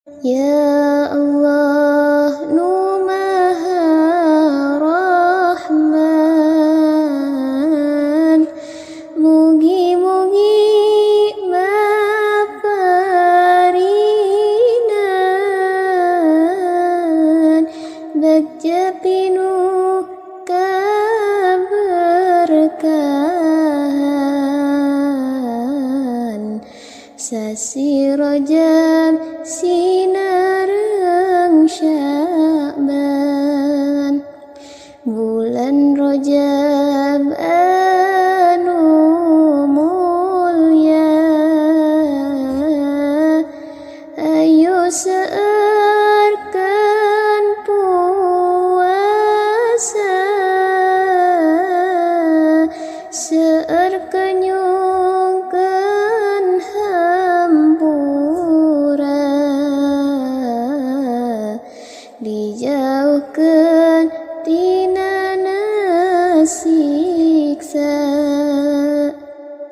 Ya Allah nu Maha Rahman, mugi-mugi maparinan bagja pinu kaberkahan sasi Rajab sinareng Sya'ban, bulan Rajab anu mulya, ayo seurkeun puasa, seurkeun nyungkeun hampura, dijauhkeun tina nasiksa.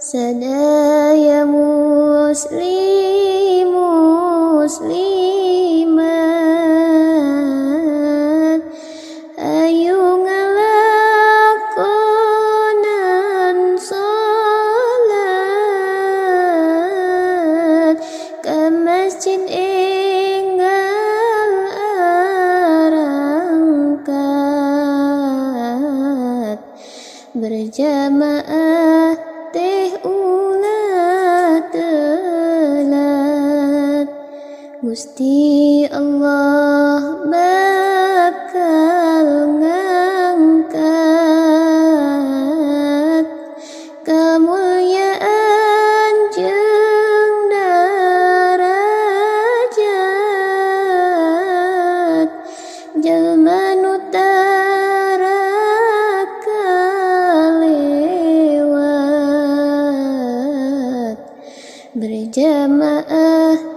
Sadaya muslim muslimat, ayo ngalakonan sholat ka masjid enggal arangkat, berjamaah teh ulah telat, Gusti Allah bakal ngangkat kamulyaan jeung darajat jalma nu tara kalewat, berjamaah